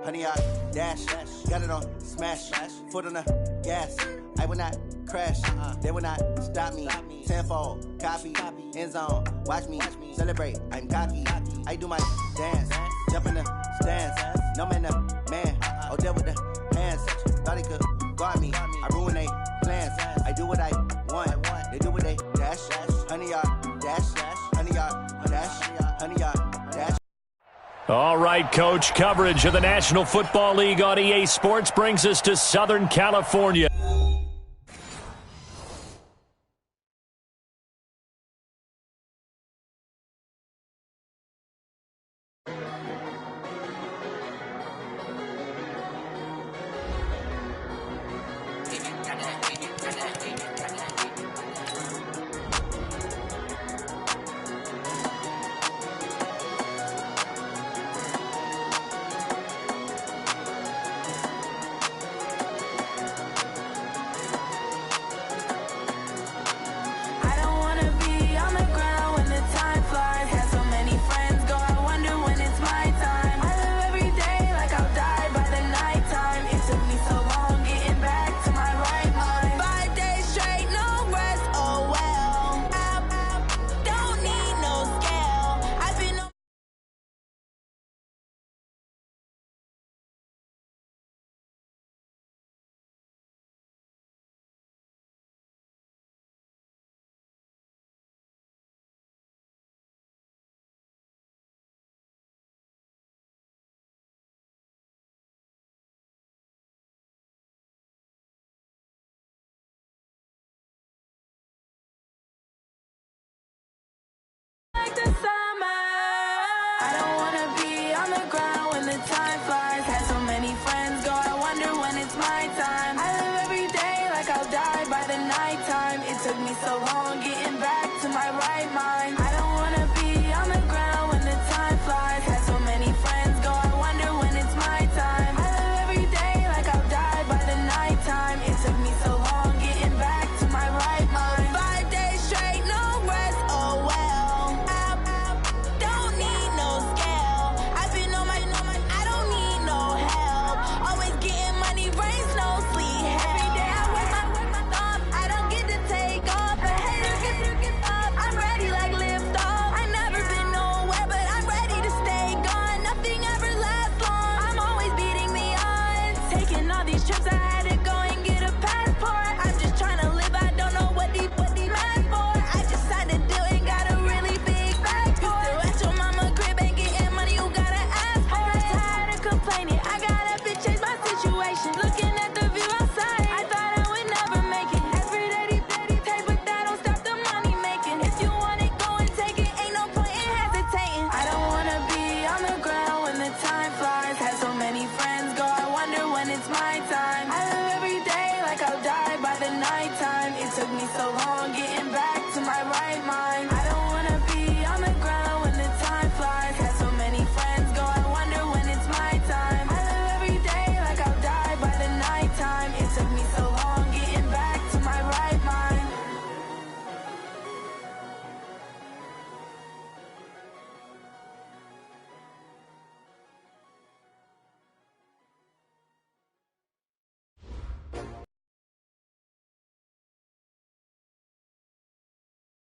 honey, I dash. Got it on smash. Foot on the gas. I will not crash. They will not stop me. Tenfold, copy, end zone. Watch me celebrate. I'm cocky. I do my dance. Jump in the stands. No man, the man. Oh, there with the hands. Thought he could guard me. I ruin they plans. I do what I want. They do what they dash. Honey, I dash. Honey, I dash. Honey, I dash. All right, Coach. Coverage of the National Football League on EA Sports brings us to Southern California.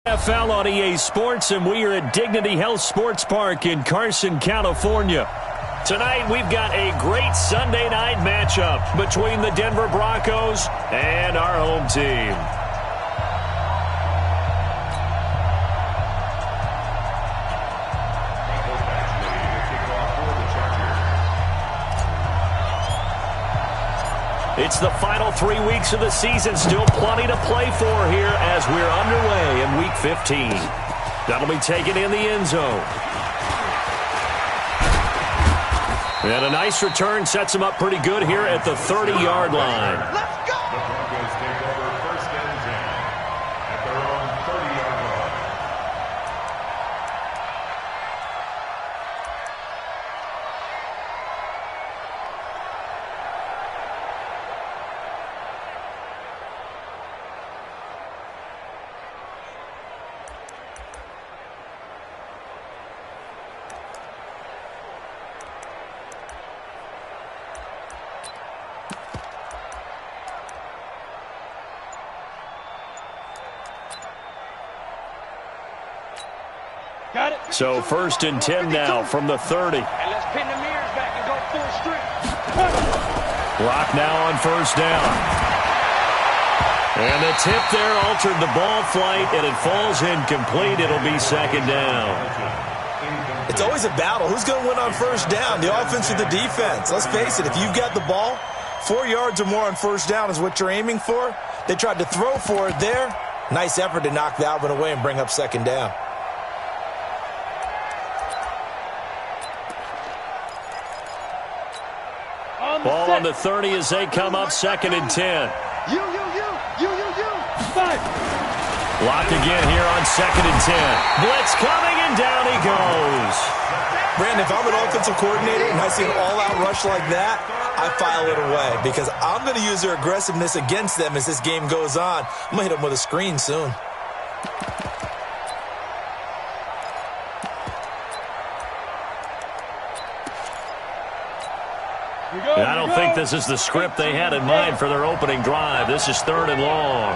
NFL on EA Sports, and we are at Dignity Health Sports Park in Carson, California. Tonight, we've got a great Sunday night matchup between the Denver Broncos and our home team. It's the final 3 weeks of the season. Still plenty to play for here as we're underway in Week 15. That'll be taken in the end zone. And a nice return sets him up pretty good here at the 30-yard line. Let's go! The Broncos take over 1st and 10 at their own 30-yard line. So 1st and 10 now from the 30. And let's pin the mirrors back and go full strength. Clock now on 1st down. And the tip there altered the ball flight, and it falls incomplete. It'll be 2nd down. It's always a battle. Who's going to win on 1st down, the offense or the defense? Let's face it, if you've got the ball, 4 yards or more on 1st down is what you're aiming for. They tried to throw for it there. Nice effort to knock that one away and bring up 2nd down. Ball on the 30 as they come up 2nd and 10. You. 5. Blocked again here on 2nd and 10. Blitz coming, and down he goes. Brandon, if I'm an offensive coordinator and I see an all-out rush like that, I file it away because I'm going to use their aggressiveness against them as this game goes on. I'm going to hit them with a screen soon. I don't think this is the script they had in mind for their opening drive. This is 3rd and long.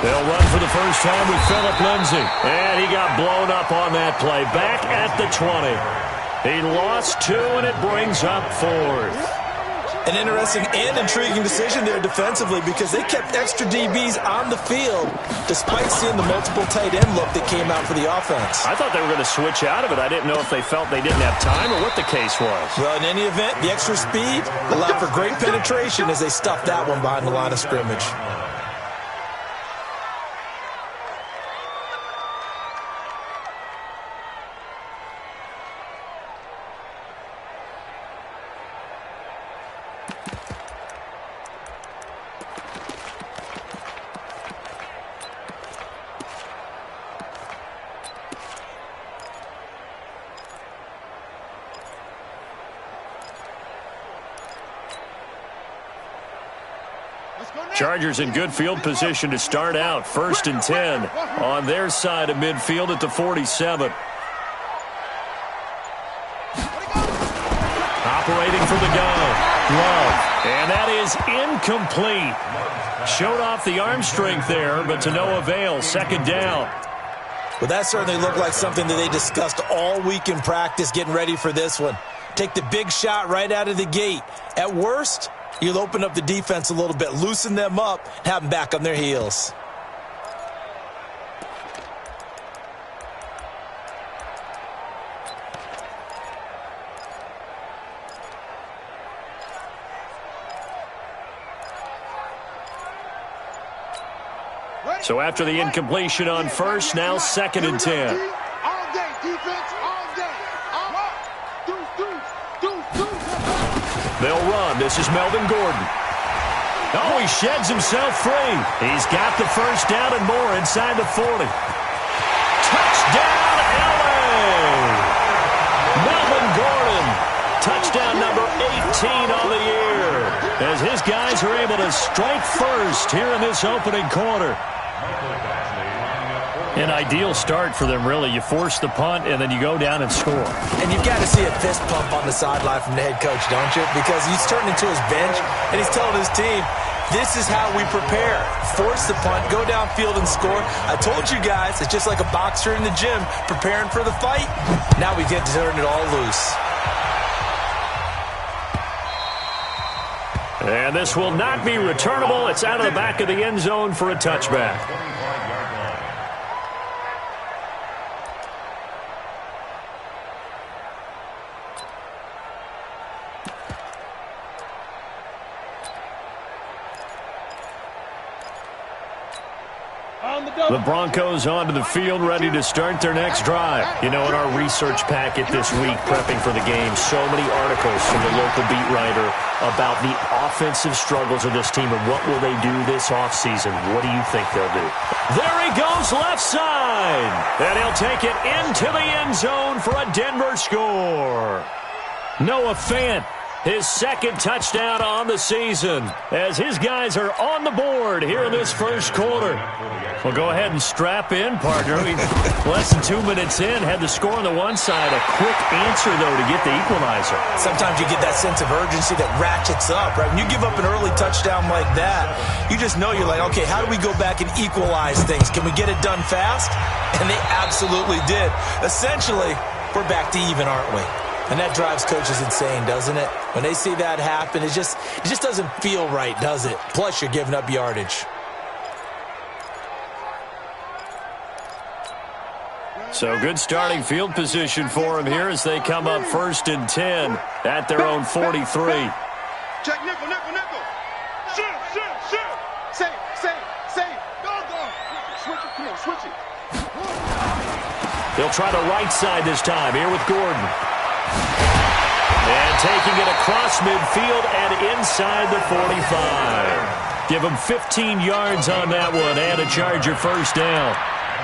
They'll run for the first time with Phillip Lindsay. And he got blown up on that play. Back at the 20. He lost 2, and it brings up 4th. An interesting and intriguing decision there defensively because they kept extra DBs on the field despite seeing the multiple tight end look that came out for the offense. I thought they were going to switch out of it. I didn't know if they felt they didn't have time or what the case was. Well, in any event, the extra speed allowed for great penetration as they stuffed that one behind the line of scrimmage. Chargers in good field position to start out. 1st and 10 on their side of midfield at the 47. Operating from the gun. Love. And that is incomplete. Showed off the arm strength there, but to no avail. 2nd down. Well, that certainly looked like something that they discussed all week in practice getting ready for this one. Take the big shot right out of the gate. At worst, you'll open up the defense a little bit, loosen them up, have them back on their heels. So after the incompletion on 1st, now 2nd and 10. All day, defense, all day. They'll run. This is Melvin Gordon. Oh, he sheds himself free. He's got the 1st down and more inside the 40. Touchdown, LA! Melvin Gordon. Touchdown number 18 on the year. As his guys are able to strike first here in this opening quarter. An ideal start for them, really. You force the punt, and then you go down and score. And you've got to see a fist pump on the sideline from the head coach, don't you? Because he's turning to his bench, and he's telling his team, this is how we prepare. Force the punt, go downfield and score. I told you guys, it's just like a boxer in the gym preparing for the fight. Now we get to turn it all loose. And this will not be returnable. It's out of the back of the end zone for a touchback. The Broncos onto the field, ready to start their next drive. You know, in our research packet this week, prepping for the game, so many articles from the local beat writer about the offensive struggles of this team and what will they do this offseason. What do you think they'll do? There he goes, left side. And he'll take it into the end zone for a Denver score. Noah Fant His second touchdown on the season as his guys are on the board here in this first quarter. Well, go ahead and strap in, partner. Less than 2 minutes in, had the score on the one side. A quick answer, though, to get the equalizer. Sometimes you get that sense of urgency that ratchets up, right? When you give up an early touchdown like that, you just know you're like, okay, how do we go back and equalize things? Can we get it done fast? And they absolutely did. Essentially, we're back to even, aren't we? And that drives coaches insane, doesn't it? When they see that happen, it just doesn't feel right, does it? Plus, you're giving up yardage. So good starting field position for him here as they come up 1st and 10 at their own 43. Check nickel, nickel, nickel. Shoot. Save. Go. Switch it. Come on, switch it. They'll try the right side this time here with Gordon. And taking it across midfield and inside the 45. Give them 15 yards on that one and a Charger first down.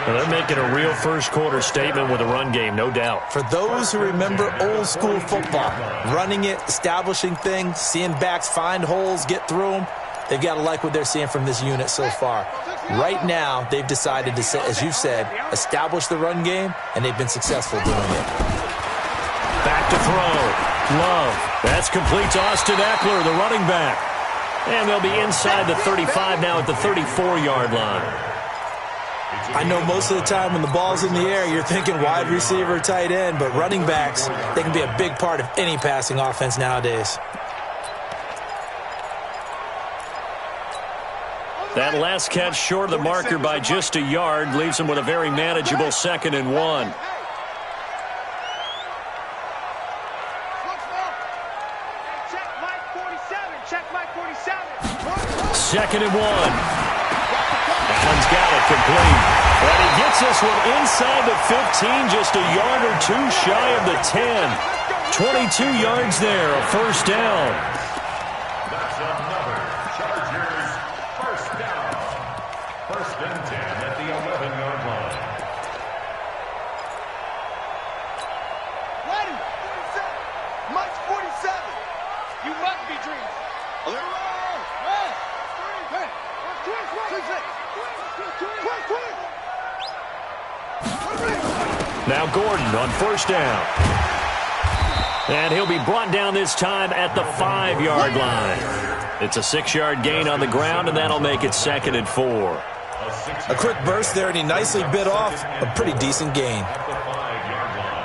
Well, they're making a real first-quarter statement with a run game, no doubt. For those who remember old-school football, running it, establishing things, seeing backs find holes, get through them, they've got to like what they're seeing from this unit so far. Right now, they've decided to, as you said, establish the run game, and they've been successful doing it. Back to throw. Love. That's complete to Austin Eckler, the running back. And they'll be inside the 35 now at the 34-yard line. I know most of the time when the ball's in the air, you're thinking wide receiver, tight end, but running backs, they can be a big part of any passing offense nowadays. That last catch short of the marker by just a yard leaves them with a very manageable 2nd and 1. Check Mike 47. 2nd and 1. Allen's got it complete. And he gets this one inside the 15, just a yard or two shy of the 10. 22 yards there, a first down. That's another Chargers first down. 1st and 10 at the 11-yard line. Ready? 47. Mike's 47. You must be dreaming. A little long. Now Gordon on first down. And he'll be brought down this time at the 5-yard line. It's a 6-yard gain on the ground, and that'll make it 2nd and 4. A quick burst there, and he nicely bit off a pretty decent gain. At the 5-yard line.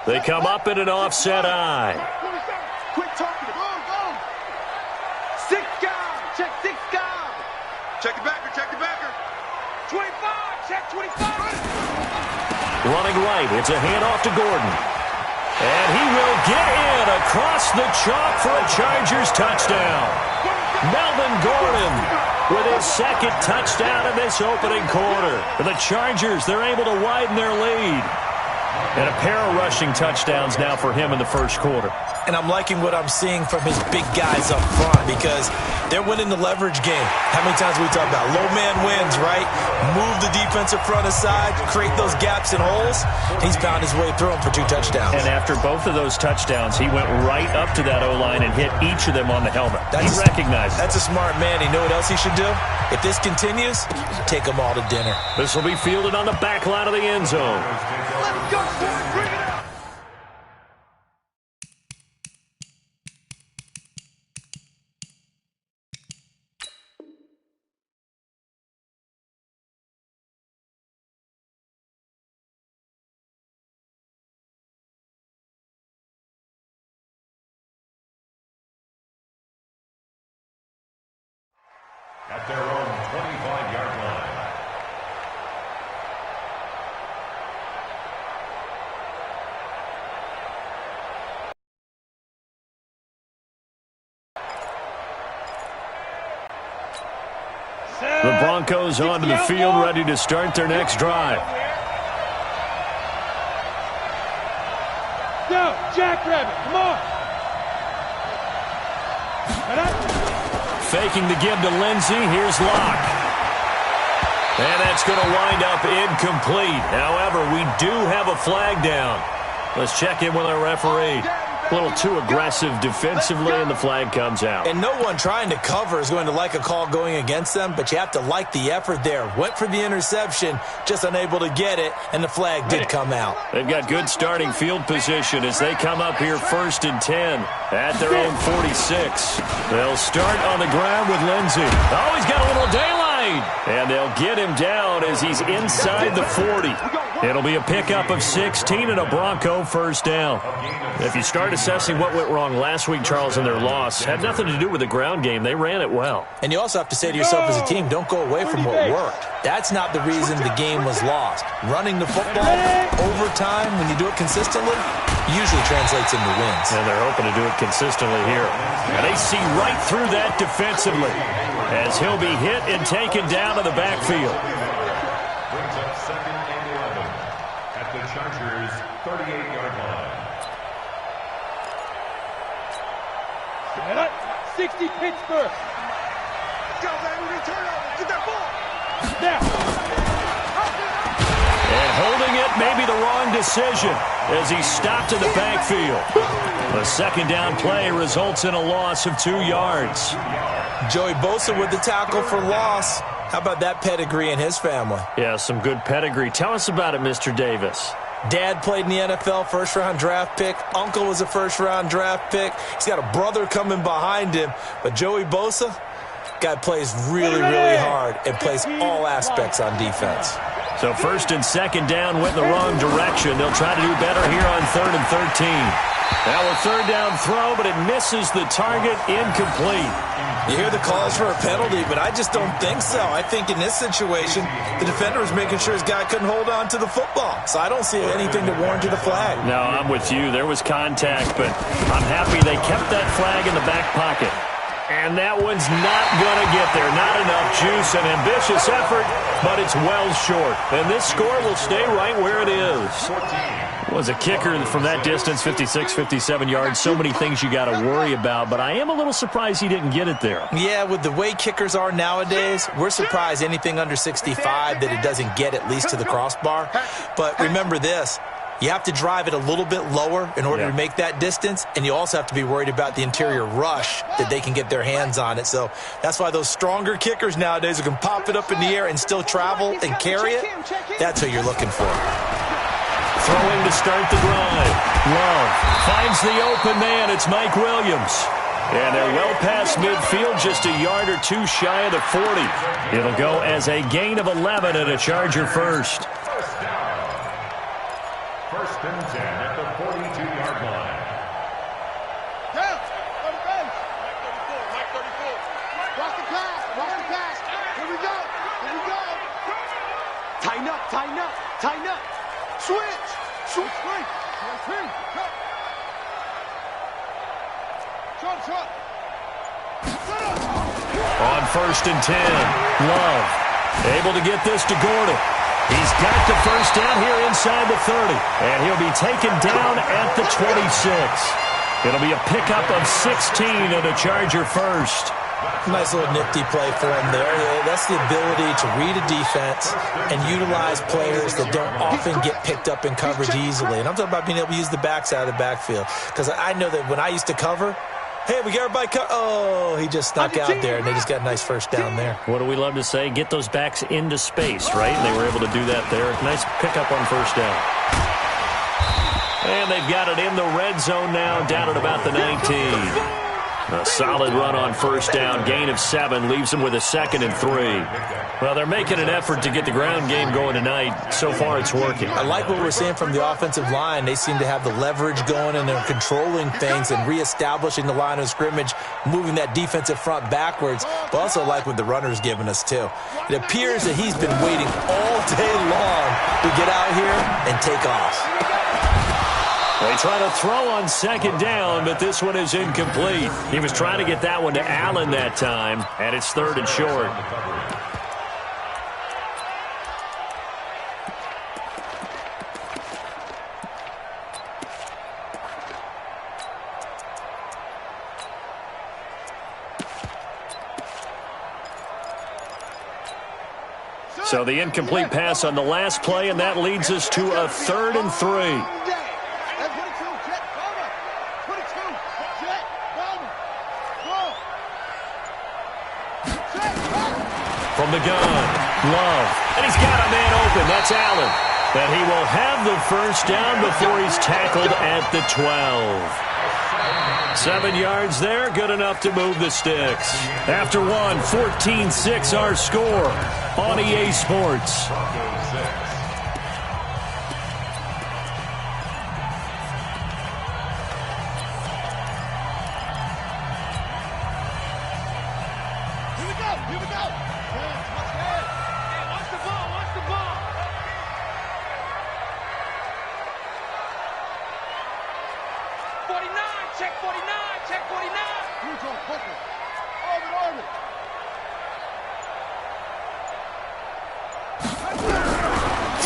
They come up in an offset eye. Quick talking. Go. 6 guys. Check 6 guys. Check the backer. 25. Check 25. Running right. It's a handoff to Gordon. And he will get in across the chalk for a Chargers touchdown. Melvin Gordon with his 2nd touchdown in this opening quarter. For the Chargers, they're able to widen their lead. And a pair of rushing touchdowns now for him in the first quarter. And I'm liking what I'm seeing from his big guys up front because they're winning the leverage game. How many times we talk about low man wins, right? Move the defensive front aside, create those gaps and holes. He's found his way through them for 2 touchdowns. And after both of those touchdowns, he went right up to that O-line and hit each of them on the helmet. He recognized it. That's a smart man. You know what else he should do? If this continues, take them all to dinner. This will be fielded on the back line of the end zone. Let's go, boys. Bring it up. At their own 25-yard line. The Broncos onto the field, ready to start their next drive. Go, Jackrabbit, come on. faking the give to Lindsey. Here's Locke. And that's going to wind up incomplete. However, we do have a flag down. Let's check in with our referee. A little too aggressive defensively, and the flag comes out. And no one trying to cover is going to like a call going against them, but you have to like the effort there. Went for the interception, just unable to get it, and the flag did come out. They've got good starting field position as they come up here 1st and 10 at their own 46. They'll start on the ground with Lindsey. Oh, he's got a little daylight. And they'll get him down as he's inside the 40. It'll be a pickup of 16 and a Bronco first down. If you start assessing what went wrong last week, Charles, in their loss, had nothing to do with the ground game. They ran it well. And you also have to say to yourself as a team, don't go away from what worked. That's not the reason the game was lost. Running the football over time, when you do it consistently, usually translates into wins. And they're hoping to do it consistently here. And they see right through that defensively as he'll be hit and taken down to the backfield. Brings up 2nd and 11 at the Chargers' 38-yard line. 60 Pittsburgh. Go, baby, turn over. Get that ball. Now. And holding it may be the wrong decision as he stopped in the backfield. The 2nd down play results in a loss of 2 yards. Joey Bosa with the tackle for loss. How about that pedigree in his family? Yeah, some good pedigree. Tell us about it, Mr. Davis. Dad played in the NFL, first-round draft pick. Uncle was a first-round draft pick. He's got a brother coming behind him. But Joey Bosa, guy plays really, really hard and plays all aspects on defense. So 1st and 2nd down went in the wrong direction. They'll try to do better here on 3rd and 13. Now a 3rd down throw, but it misses the target, incomplete. You hear the calls for a penalty, but I just don't think so. I think in this situation, the defender was making sure his guy couldn't hold on to the football. So I don't see anything to warrant the flag. No, I'm with you. There was contact, but I'm happy they kept that flag in the back pocket. And that one's not going to get there. Not enough juice, an ambitious effort, but it's well short. And this score will stay right where it is. Was a kicker from that distance, 56, 57 yards. So many things you got to worry about, but I am a little surprised he didn't get it there. Yeah, with the way kickers are nowadays, we're surprised anything under 65 that it doesn't get at least to the crossbar. But remember this. You have to drive it a little bit lower in order to make that distance, and you also have to be worried about the interior rush that they can get their hands on it. So that's why those stronger kickers nowadays who can pop it up in the air and still travel and carry it, that's what you're looking for. Throwing to start the drive. Love finds the open man. It's Mike Williams. And they're well past midfield, just a yard or two shy of the 40. It'll go as a gain of 11 and a Charger first. 1st and 10 at the 42-yard line. Down. On the base. Mike 34. Watch the pass. Watch the pass. Here we go. Here we go. Tighten up. Tighten up. Tighten up. Switch. Switch. Switch. Shot. On 1st and 10, Love able to get this to Gordon. He's got the first down here inside the 30, and he'll be taken down at the 26. It'll be a pickup of 16 and a Charger first. Nice little nifty play for him there. That's the ability to read a defense and utilize players that don't often get picked up in coverage easily. And I'm talking about being able to use the backside of the backfield. Because I know that when I used to cover, hey, we got everybody oh, he just snuck out there, and they just got a nice first down there. What do we love to say? Get those backs into space, right? And they were able to do that there. Nice pickup on first down. And they've got it in the red zone now, down at about the 19. A solid run on first down. Gain of 7 leaves them with a 2nd and 3. Well, they're making an effort to get the ground game going tonight. So far, it's working. I like what we're seeing from the offensive line. They seem to have the leverage going, and they're controlling things and reestablishing the line of scrimmage, moving that defensive front backwards. But also like what the runner's giving us, too. It appears that he's been waiting all day long to get out here and take off. They try to throw on 2nd down, but this one is incomplete. He was trying to get that one to Allen that time, and it's 3rd and short. So the incomplete pass on the last play, and that leads us to a 3rd and 3. From the gun, Love, and he's got a man open. That's Allen. But he will have the first down before he's tackled at the 12. 7 yards there, good enough to move the sticks. After one, 14-6 our score on EA Sports.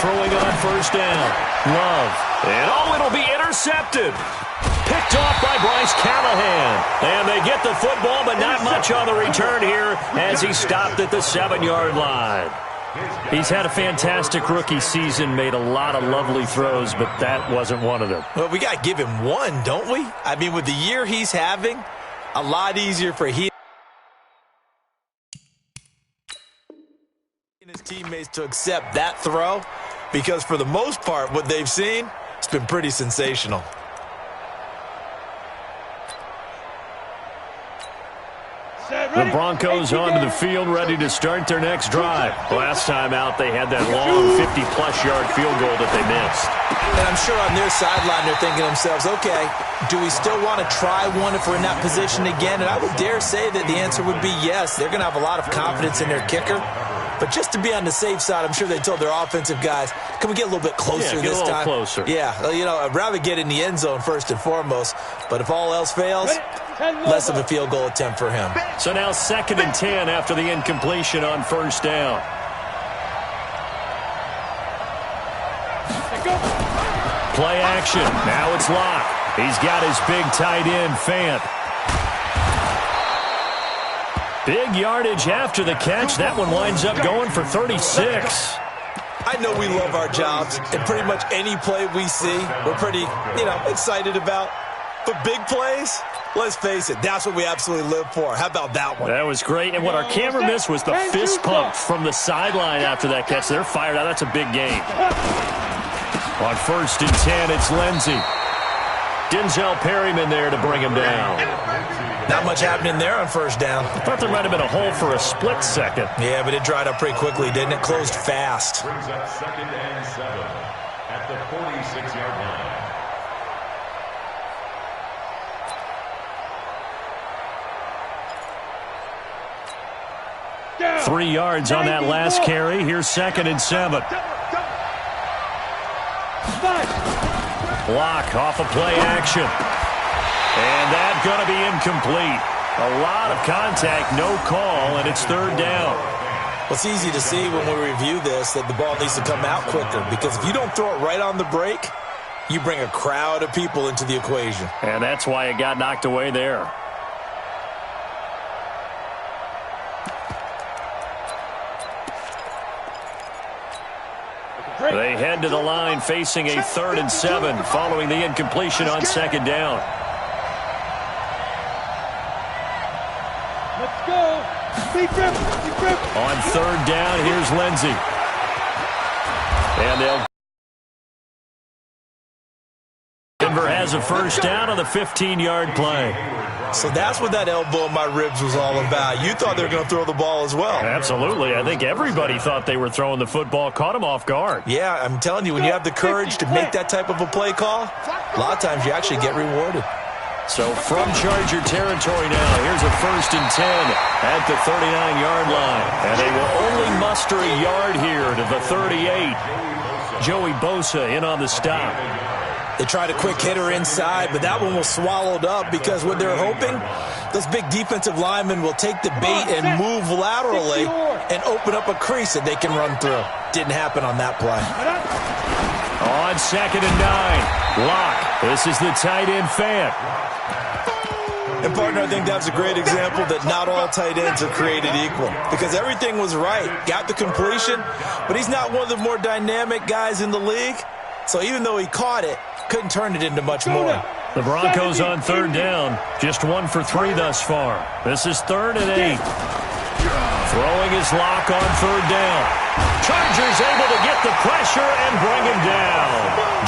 Throwing on first down. Love. And it'll be intercepted. Picked off by Bryce Callahan. And they get the football, but not much on the return here as he stopped at the 7-yard line. He's had a fantastic rookie season, made a lot of lovely throws, but that wasn't one of them. Well, we got to give him one, don't we? I mean, with the year he's having, a lot easier for he and his teammates to accept that throw, because for the most part, what they've seen, it's been pretty sensational. The Broncos onto the field, ready to start their next drive. Last time out, they had that long 50-plus yard field goal that they missed. And I'm sure on their sideline, they're thinking to themselves, okay, do we still want to try one if we're in that position again? And I would dare say that the answer would be yes. They're going to have a lot of confidence in their kicker. But just to be on the safe side, I'm sure they told their offensive guys, can we get a little bit closer this time? Closer. Yeah, you know, I'd rather get in the end zone first and foremost. But if all else fails, less of a field goal attempt for him. So now 2nd and 10 after the incompletion on first down. Play action. Now it's Locke. He's got his big tight end, Fant. Big yardage after the catch. That one winds up going for 36. I know we love our jobs, and pretty much any play we see, we're pretty, excited about. But big plays, let's face it, that's what we absolutely live for. How about that one? That was great. And what our camera missed was the fist pump from the sideline after that catch. They're fired out. That's a big game. On 1st and 10, it's Lindsey. Denzel Perryman there to bring him down. Not much happening there on first down. I thought there might have been a hole for a split second. Yeah, but it dried up pretty quickly, didn't it? Closed fast. Brings up 2nd and 7 at the 46-yard line. 3 yards on that last carry. Here's 2nd and 7. Block off a play action. And that's going to be incomplete. A lot of contact, no call, and it's 3rd down. Well, it's easy to see when we review this that the ball needs to come out quicker, because if you don't throw it right on the break, you bring a crowd of people into the equation. And that's why it got knocked away there. They head to the line facing a 3rd and 7 following the incompletion on 2nd down. Let's go. On 3rd down, here's Lindsey. And Denver has a first down on the 15-yard play. So that's what that elbow in my ribs was all about. You thought they were going to throw the ball as well. Absolutely. I think everybody thought they were throwing the football, caught him off guard. Yeah, I'm telling you, when you have the courage to make that type of a play call, a lot of times you actually get rewarded. So from Charger territory now, here's a 1st and 10 at the 39-yard line. And they will only muster a yard here to the 38. Joey Bosa in on the stop. They tried a quick hitter inside, but that one was swallowed up because what they're hoping, those big defensive linemen will take the bait and move laterally and open up a crease that they can run through. Didn't happen on that play. On 2nd and 9, Locke. This is the tight end, Fant. And, partner, I think that's a great example that not all tight ends are created equal because everything was right. Got the completion, but he's not one of the more dynamic guys in the league. So even though he caught it, couldn't turn it into much more. The Broncos on third down. Just 1 for 3 thus far. This is 3rd and 8. Throwing his lock on third down. Chargers able to get the pressure and bring him down.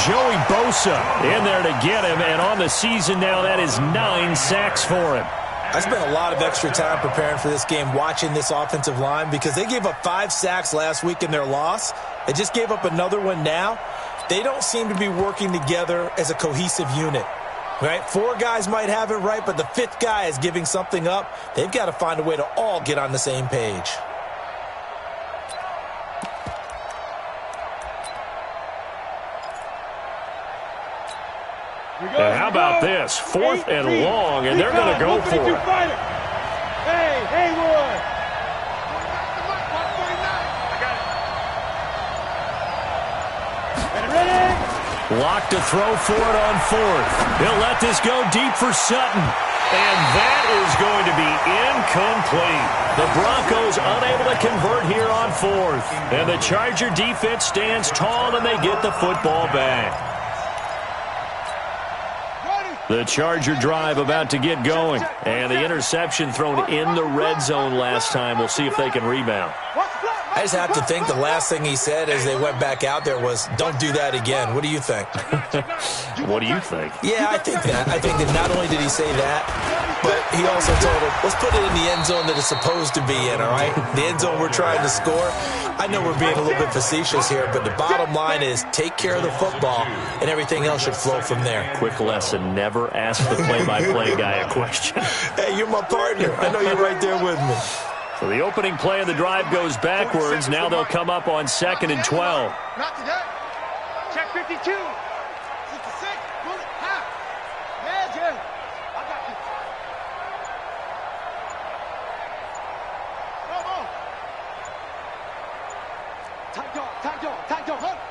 Joey Bosa in there to get him, and on the season now, that is 9 sacks for him. I spent a lot of extra time preparing for this game watching this offensive line because they gave up 5 sacks last week in their loss. They just gave up another one now. They don't seem to be working together as a cohesive unit. Right? 4 guys might have it right, but the 5th guy is giving something up. They've got to find a way to all get on the same page. And how about this? 4th and long, and they're going to go for it. Hey, Haywood! Ready? Lock to throw for it on 4th. He'll let this go deep for Sutton. And that is going to be incomplete. The Broncos unable to convert here on 4th. And the Charger defense stands tall, and they get the football back. The Charger drive about to get going. And the interception thrown in the red zone last time. We'll see if they can rebound. I just have to think the last thing he said as they went back out there was, don't do that again. What do you think? What do you think? Yeah, I think that. I think that not only did he say that, but he also told him, let's put it in the end zone that it's supposed to be in, all right? The end zone we're trying to score. I know we're being a little bit facetious here, but the bottom line is take care of the football, and everything else should flow from there. Quick lesson, never ask the play-by-play guy a question. Hey, you're my partner. I know you're right there with me. So the opening play of the drive goes backwards. Now they'll come up on 2nd and 12. Not today. Check 52. 56. Bullet. Half. Yeah. I got you. Come on. Tight dog.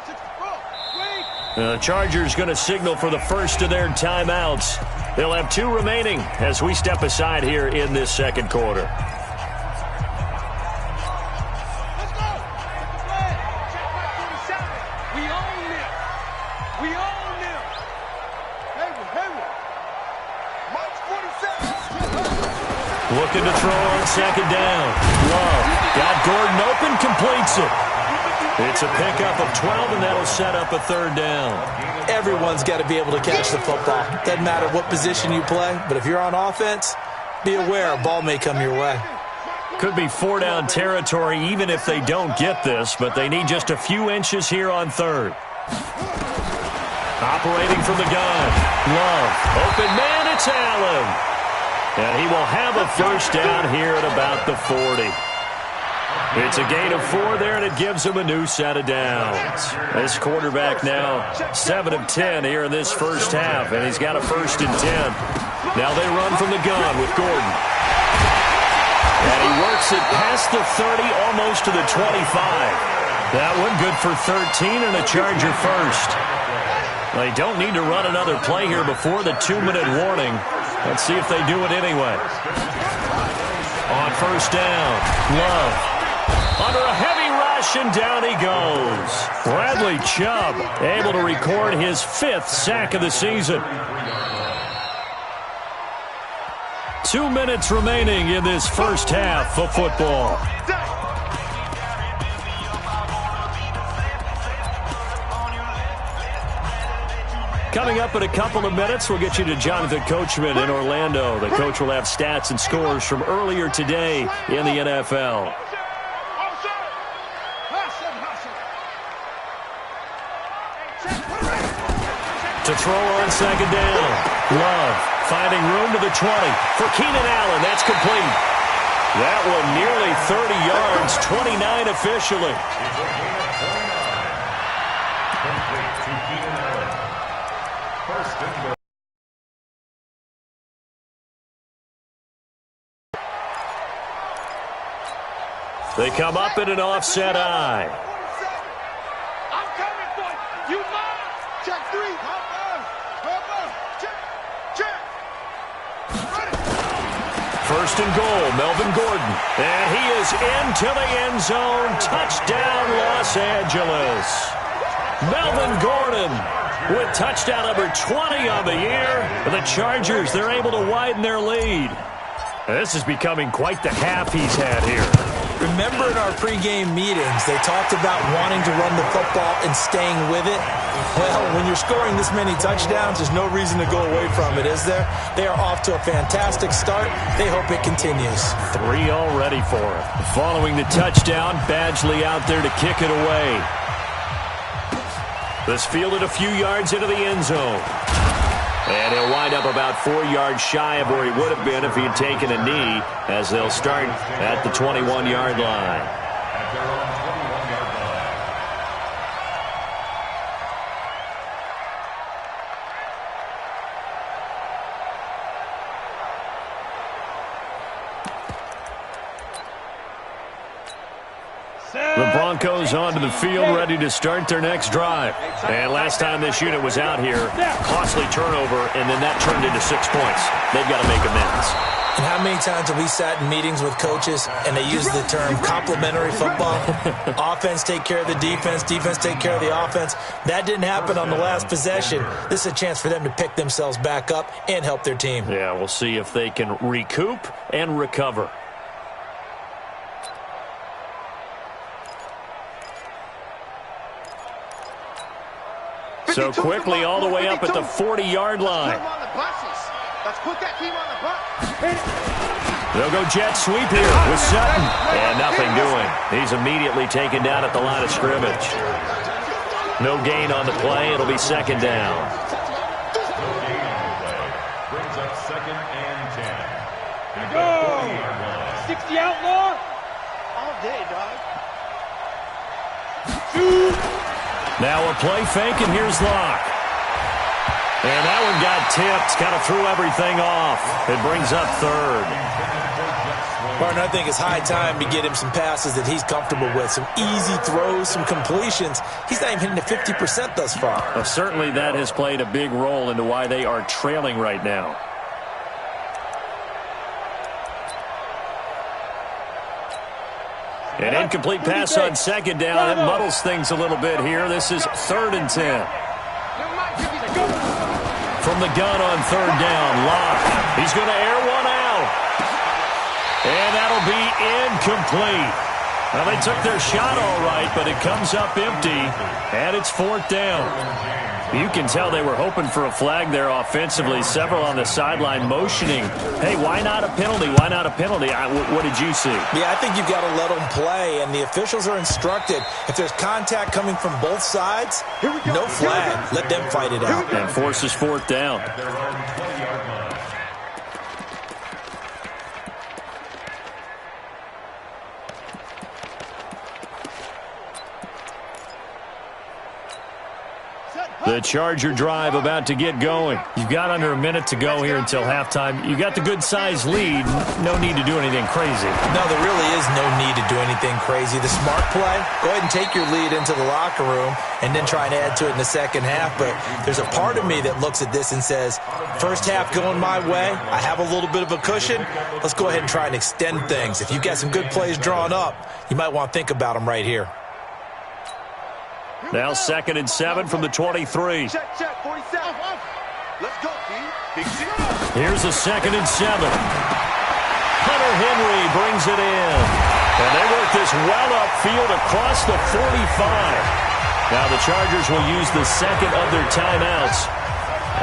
64. Wait. The Chargers going to signal for the first of their timeouts. They'll have 2 remaining as we step aside here in this second quarter. Looking to throw on 2nd down. Love got Gordon open, completes it. It's a pickup of 12, and that'll set up a 3rd down. Everyone's got to be able to catch the football. Doesn't matter what position you play, but if you're on offense, be aware a ball may come your way. Could be 4-down territory even if they don't get this, but they need just a few inches here on 3rd. Operating from the gun. Love. Open man, it's Allen. And he will have a 1st down here at about the 40. It's a gain of 4 there, and it gives him a new set of downs. This quarterback now 7 of 10 here in this first half, and he's got a 1st and 10. Now they run from the gun with Gordon. And he works it past the 30, almost to the 25. That one good for 13 and a Charger 1st. They don't need to run another play here before the 2-minute warning. Let's see if they do it anyway. On 1st down, Love. Under a heavy rush, and down he goes. Bradley Chubb able to record his 5th sack of the season. 2 minutes remaining in this first half of football. Coming up in a couple of minutes, we'll get you to Jonathan Coachman in Orlando. The coach will have stats and scores from earlier today in the NFL. To throw on 2nd down. Love finding room to the 20 for Keenan Allen. That's complete. That one nearly 30 yards, 29 officially. They come up in an offset eye. I'm coming for you. You mine. Check 3. Check. Ready. first and goal, Melvin Gordon. And he is into the end zone. Touchdown, Los Angeles. Melvin Gordon with touchdown number 20 on the year. The Chargers, they're able to widen their lead. This is becoming quite the half he's had here. Remember in our pregame meetings, they talked about wanting to run the football and staying with it? Well, when you're scoring this many touchdowns, there's no reason to go away from it, is there? They are off to a fantastic start. They hope it continues. 3 already for him. Following the touchdown, Badgley out there to kick it away. This fielded a few yards into the end zone. And he'll wind up about 4 yards shy of where he would have been if he had taken a knee, as they'll start at the 21-yard line. At their own 21-yard line. The Broncos onto the field, ready to start their next drive. And last time this unit was out here, costly turnover, and then that turned into 6 points. They've got to make amends. And how many times have we sat in meetings with coaches and they use the term complementary football? Offense take care of the defense, defense take care of the offense. That didn't happen on the last possession. This is a chance for them to pick themselves back up and help their team. Yeah, we'll see if they can recoup and recover. So quickly all the way up at the 40-yard line. Let's put that team on the bus. They'll go jet sweep here with Sutton. And nothing doing. He's immediately taken down at the line of scrimmage. No gain on the play. It'll be second down. No gain on the play. Brings up 2nd and 10. At the Go! 40-yard line. 60 outlaw. All day, dog. Now a play fake, and here's Locke. And that one got tipped, kind of threw everything off. It brings up 3rd. Partner, I think it's high time to get him some passes that he's comfortable with. Some easy throws, some completions. He's not even hitting the 50% thus far. Well, certainly that has played a big role into why they are trailing right now. An incomplete pass on second down. That muddles things a little bit here. This is 3rd and 10. From the gun on 3rd down, Locke. He's going to air one out. And that'll be incomplete. Well, they took their shot all right, but it comes up empty, and it's 4th down. You can tell they were hoping for a flag there offensively. Several on the sideline motioning. Hey, why not a penalty? Why not a penalty? What did you see? Yeah, I think you've got to let them play, and the officials are instructed. If there's contact coming from both sides, no flag. Let them fight it out. And forces 4th down. At their own 20-yard line. The Charger drive about to get going. You've got under a minute to go here until halftime. You got the good-sized lead. No need to do anything crazy. No, there really is no need to do anything crazy. The smart play, go ahead and take your lead into the locker room and then try and add to it in the second half. But there's a part of me that looks at this and says, first half going my way, I have a little bit of a cushion. Let's go ahead and try and extend things. If you've got some good plays drawn up, you might want to think about them right here. Now 2nd and 7 from the 23. Check, 47. Let's go, B. Big zero. Here's a 2nd and 7. Hunter Henry brings it in. And they work this well upfield across the 45. Now the Chargers will use the second of their timeouts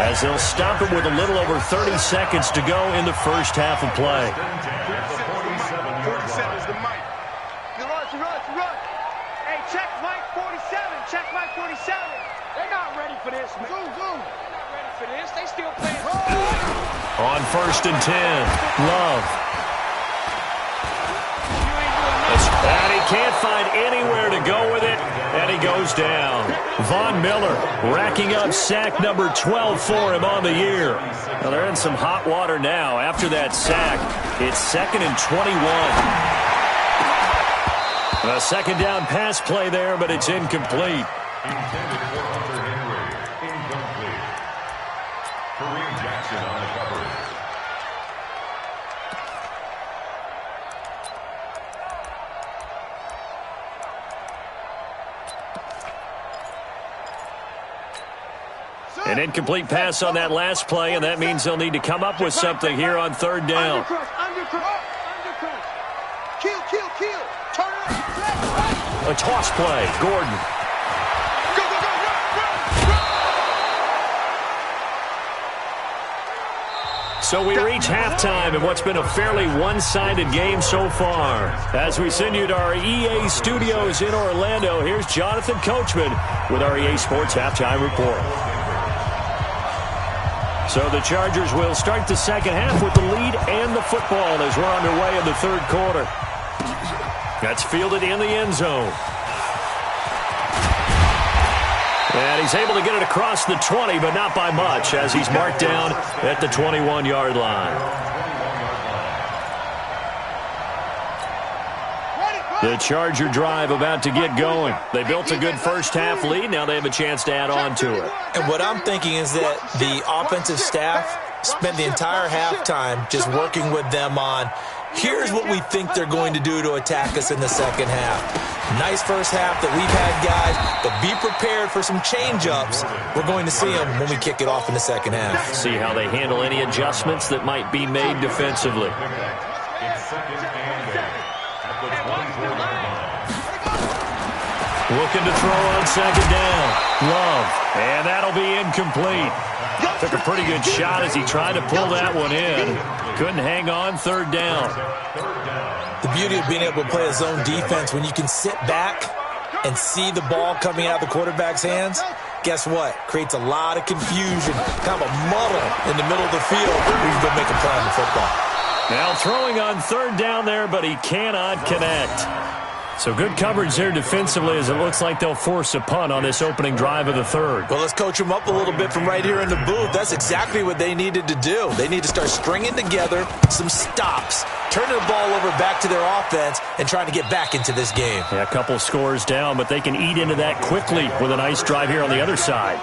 as they'll stop it with a little over 30 seconds to go in the first half of play. 47 is the mic. Run. Hey, check Mike 47. Check Mike 47. They're not ready for this, man. They're not ready for this. They still playing. On 1st and 10, Love. And he can't find anywhere to go with it, and he goes down. Von Miller racking up sack number 12 for him on the year. Now they're in some hot water now. After that sack, it's 2nd and 21. A second down pass play there, but it's incomplete. Intended for Hunter Henry. Incomplete. Kareem Jackson on the coverage. An incomplete pass on that last play, and that means they'll need to come up with something here on third down. Undercrush. Kill. Turn it up. A toss play. Gordon. Go, run. So we reach halftime in what's been a fairly one-sided game so far. As we send you to our EA studios in Orlando, here's Jonathan Coachman with our EA Sports Halftime Report. So the Chargers will start the second half with the lead and the football as we're underway in the third quarter. That's fielded in the end zone. And he's able to get it across the 20, but not by much, as he's marked down at the 21-yard line. The Charger drive about to get going. They built a good first-half lead. Now they have a chance to add on to it. And what I'm thinking is that the offensive staff spent the entire halftime just working with them on, here's what we think they're going to do to attack us in the second half. Nice first half that we've had, guys, but be prepared for some change-ups. We're going to see them when we kick it off in the second half. See how they handle any adjustments that might be made defensively. Looking to throw on second down. Love. And that'll be incomplete. Took a pretty good shot as he tried to pull that one in. Couldn't hang on third down. The beauty of being able to play a zone defense, when you can sit back and see the ball coming out of the quarterback's hands, guess what? Creates a lot of confusion, kind of a muddle in the middle of the field where you can go make a play on the football. Now throwing on third down there, but he cannot connect. So good coverage there defensively as it looks like they'll force a punt on this opening drive of the third. Well, let's coach them up a little bit from right here in the booth. That's exactly what they needed to do. They need to start stringing together some stops, turning the ball over back to their offense, and trying to get back into this game. Yeah, a couple scores down, but they can eat into that quickly with a nice drive here on the other side.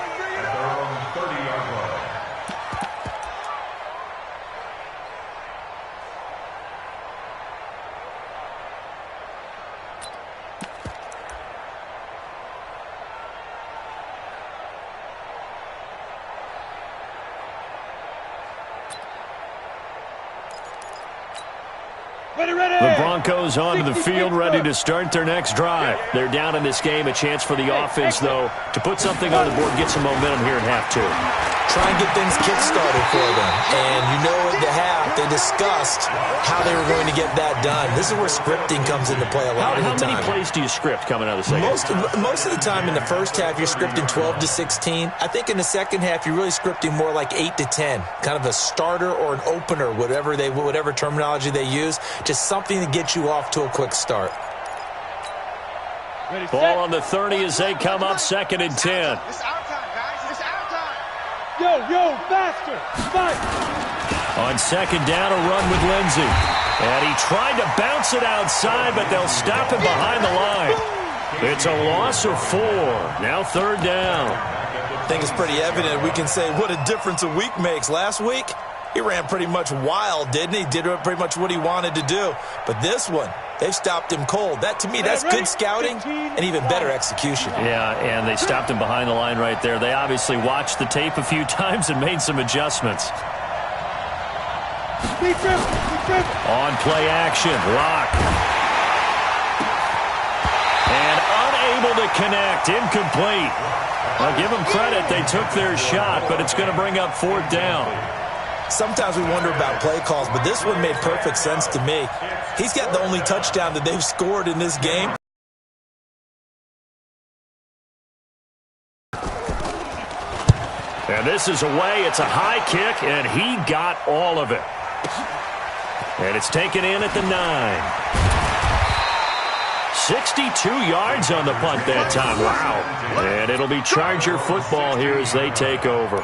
The Broncos onto the field, ready to start their next drive. They're down in this game. A chance for the offense, though, to put something on the board, get some momentum here at half two. Try and get things kick-started for them. And you know at the half, they discussed how they were going to get that done. This is where scripting comes into play a lot of the time. How many plays do you script coming out of the second half? Most of the time in the first half, you're scripting 12 to 16. I think in the second half, you're really scripting more like 8 to 10. Kind of a starter or an opener, whatever terminology they use. Just something to get you off to a quick start. Ball on the 30 as they come up second and 10. It's our time, guys. It's our time. Yo, faster. Fight. On second down, a run with Lindsey. And he tried to bounce it outside, but they'll stop him behind the line. It's a loss of 4. Now third down. I think it's pretty evident. We can say what a difference a week makes. Last week, he ran pretty much wild, didn't he? Did pretty much what he wanted to do. But this one, they've stopped him cold. That, to me, that's good scouting and even better execution. Yeah, and they stopped him behind the line right there. They obviously watched the tape a few times and made some adjustments. On play action, Lock. And unable to connect, incomplete. I'll give them credit. They took their shot, but it's going to bring up fourth down. Sometimes we wonder about play calls, but this one made perfect sense to me. He's got the only touchdown that they've scored in this game. And this is away. It's a high kick, and he got all of it. And it's taken in at the 9. 62 yards on the punt that time. Wow. And it'll be Charger football here as they take over.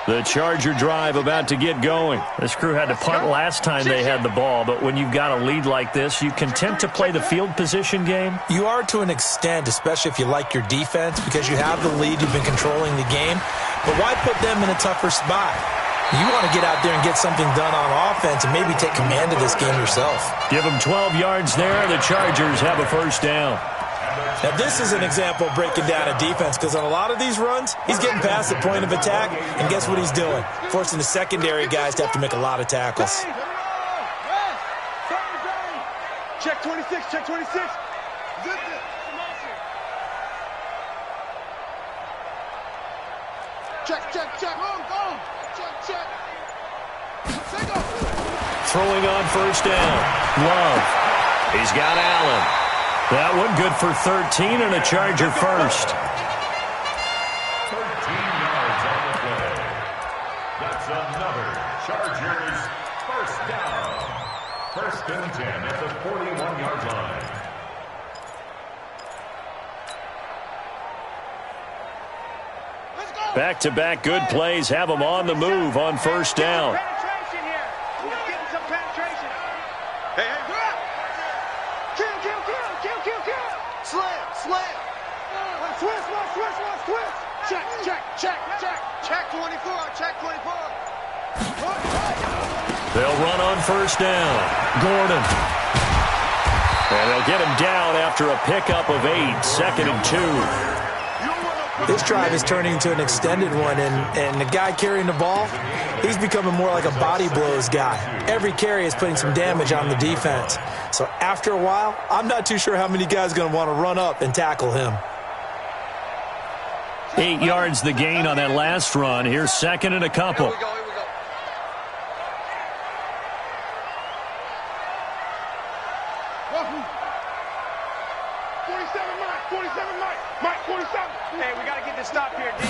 The Charger drive about to get going. This crew had to punt last time they had the ball, but when you've got a lead like this, you content to play the field position game? You are to an extent, especially if you like your defense, because you have the lead, you've been controlling the game. But why put them in a tougher spot? You want to get out there and get something done on offense and maybe take command of this game yourself. Give them 12 yards there. The Chargers have a first down. Now, this is an example of breaking down a defense, because on a lot of these runs, he's getting past the point of attack, and guess what he's doing? Forcing the secondary guys to have to make a lot of tackles. Check 26, check 26. Check, check, check. Go. Check, check. Throwing on first down. Love. He's got Allen. That one good for 13 and a Charger first. 13 yards on the play. That's another Chargers first down. First and 10 at the 41-yard line. Back-to-back good plays have them on the move on first down. Penetration here. We're getting some penetration. Hey, kill. Slam. Switch. Check 24. They'll run on first down. Gordon. And they'll get him down after a pickup of 8, second and 2. This drive is turning into an extended one, and the guy carrying the ball, he's becoming more like a body blows guy. Every carry is putting some damage on the defense. So after a while, I'm not too sure how many guys are going to want to run up and tackle him. 8 yards the gain on that last run. Here's second and a couple. Here we go. 47, Mike, 47. Hey, we got to get this stop here, D.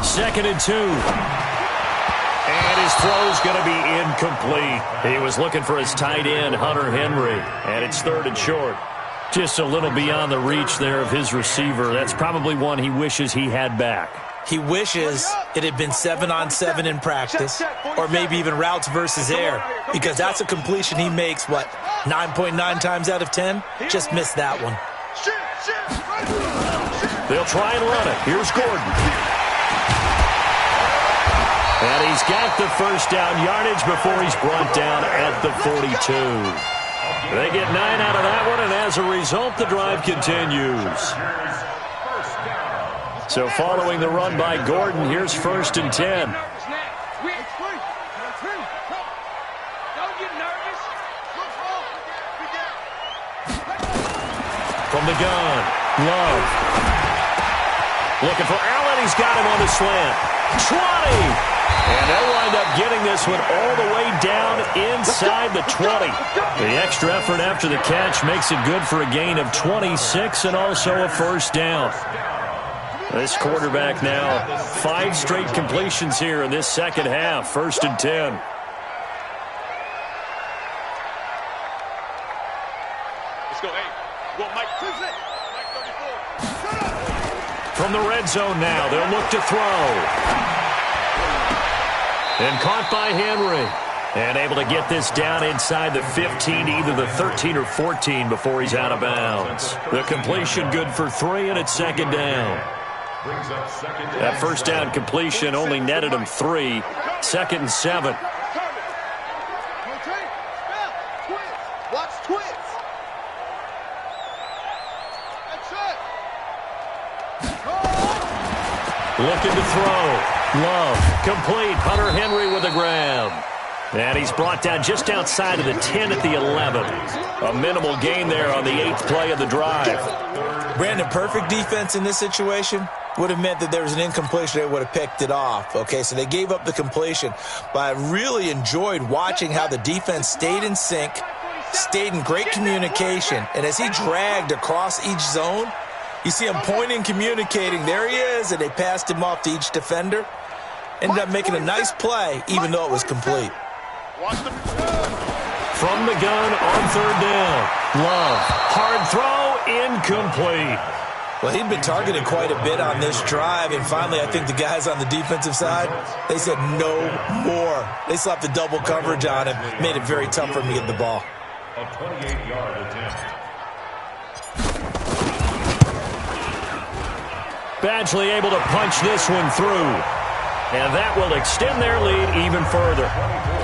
Second and 2. And his throw's going to be incomplete. He was looking for his tight end, Hunter Henry. And it's third and short. Just a little beyond the reach there of his receiver. That's probably one he wishes he had back. He wishes it had been 7-on-7 in practice, or maybe even routes versus air, because that's a completion he makes, 9.9 times out of 10? Just missed that one. They'll try and run it. Here's Gordon. And he's got the first down yardage before he's brought down at the 42. They get 9 out of that one, and as a result, the drive continues. So following the run by Gordon, here's first and 10. From the gun, Love. Looking for Allen. He's got him on the slant. 20. And they'll wind up getting this one all the way down inside the 20. The extra effort after the catch makes it good for a gain of 26 and also a first down. This quarterback now 5 straight completions here in this second half. First and 10. Let's go, hey. Well, Mike, Mike 34. From the red zone now, they'll look to throw. And caught by Henry. And able to get this down inside the 15, either the 13 or 14 before he's out of bounds. The completion good for 3, and it's second down. That first down completion only netted him 3. Second and 7. Watch twits. That's it. Looking to throw. Love. Complete. Hunter Henry with a grab. And he's brought down just outside of the 10 at the 11. A minimal gain there on the 8th play of the drive. Brandon, perfect defense in this situation would have meant that there was an incompletion. They would have picked it off. Okay, so they gave up the completion. But I really enjoyed watching how the defense stayed in sync, stayed in great communication. And as he dragged across each zone, you see him pointing, communicating. There he is, and they passed him off to each defender. Ended up making a nice play, even though it was complete. From the gun on third down. Love. Hard throw. Incomplete. Well, he'd been targeted quite a bit on this drive, and finally I think the guys on the defensive side, they said no more. They slapped the double coverage on him, made it very tough for him to get the ball. A 28-yard attempt. Badgley able to punch this one through. And that will extend their lead even further.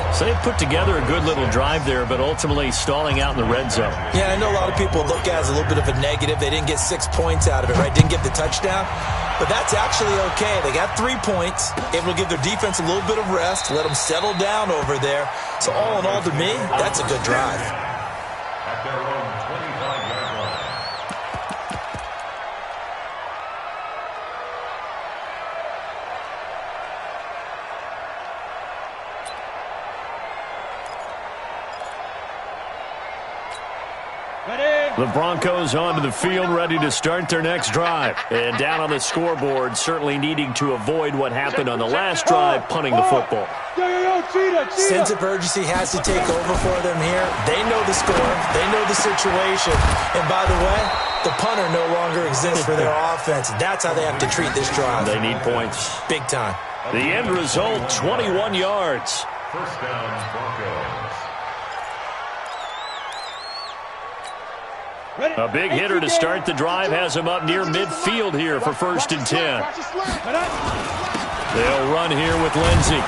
So they've put together a good little drive there, but ultimately stalling out in the red zone. Yeah, I know a lot of people look at it as a little bit of a negative. They didn't get 6 points out of it, right? Didn't get the touchdown. But that's actually okay. They got 3 points, able to give their defense a little bit of rest, let them settle down over there. So all in all, to me, that's a good drive. At their own 25-yard line. The Broncos onto the field, ready to start their next drive. And down on the scoreboard, certainly needing to avoid what happened on the last drive, punting the football. Sense of urgency has to take over for them here. They know the score. They know the situation. And by the way, the punter no longer exists for their offense. That's how they have to treat this drive. They need points. Big time. The end result, 21 yards. First down, Broncos. A big hitter to start the drive has him up near midfield here for 1st and 10. They'll run here with Lindsey.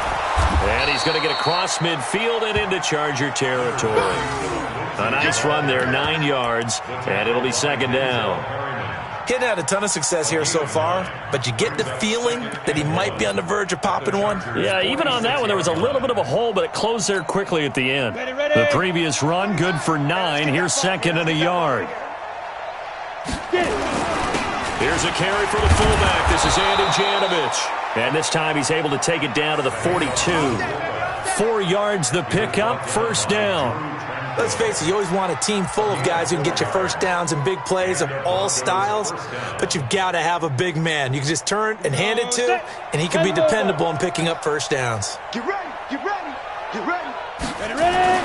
And he's going to get across midfield and into Charger territory. A nice run there, 9 yards, and it'll be 2nd down. He hadn't had a ton of success here so far, but you get the feeling that he might be on the verge of popping one. Yeah, even on that one, there was a little bit of a hole, but it closed there quickly at the end. The previous run, good for 9. Here's 2nd and a yard. Here's a carry for the fullback. This is Andy Janovich. And this time he's able to take it down to the 42. 4 yards the pickup, 1st down. Let's face it, you always want a team full of guys who can get you first downs and big plays of all styles, but you've got to have a big man you can just turn and hand it to, and he can be dependable in picking up first downs. Get ready, get ready, get ready. Ready, ready.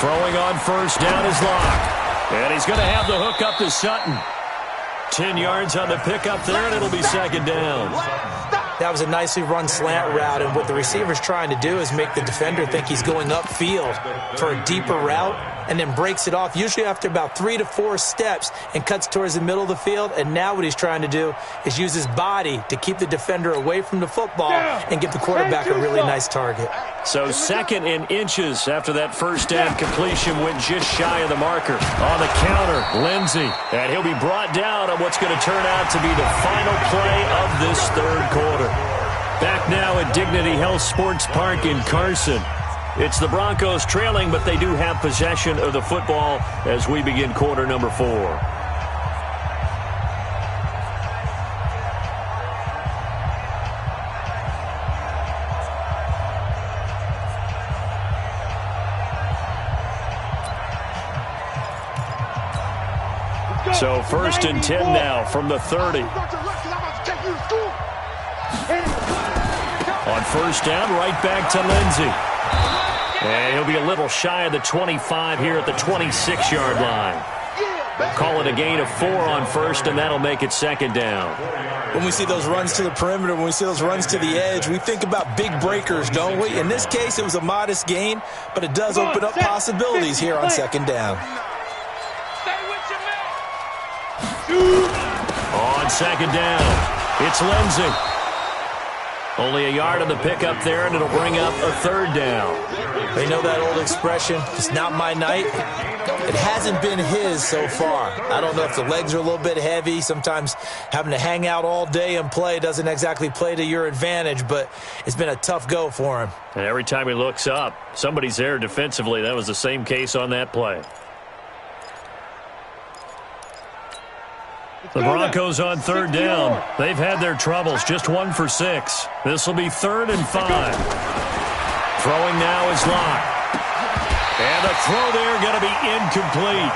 Throwing on 1st down is Locke. And he's going to have the hook up to Sutton. 10 yards on the pickup there, and it'll be 2nd down. That was a nicely run slant route, and what the receiver's trying to do is make the defender think he's going upfield for a deeper route and then breaks it off, usually after about 3 to 4 steps, and cuts towards the middle of the field. And now what he's trying to do is use his body to keep the defender away from the football and give the quarterback a really nice target. So 2nd and inches after that 1st down completion, went just shy of the marker. On the counter, Lindsey. And he'll be brought down on what's going to turn out to be the final play of this 3rd quarter. Back now at Dignity Health Sports Park in Carson. It's the Broncos trailing, but they do have possession of the football as we begin quarter number 4. So 1st and 10 now from the 30. On 1st down, right back to Lindsey. And he'll be a little shy of the 25 here at the 26-yard line. Call it a gain of 4 on 1st, and that'll make it 2nd down. When we see those runs to the perimeter, when we see those runs to the edge, we think about big breakers, don't we? In this case, it was a modest gain, but it does open up possibilities here on 2nd down. On 2nd down, it's Lindsey. Only a yard on the pickup there, and it'll bring up a 3rd down. They know that old expression, it's not my night. It hasn't been his so far. I don't know if the legs are a little bit heavy. Sometimes having to hang out all day and play doesn't exactly play to your advantage, but it's been a tough go for him. And every time he looks up, somebody's there defensively. That was the same case on that play. The Broncos on 3rd down. They've had their troubles, just 1 for 6. This will be 3rd and 5. Throwing now is Locke. And the throw there going to be incomplete.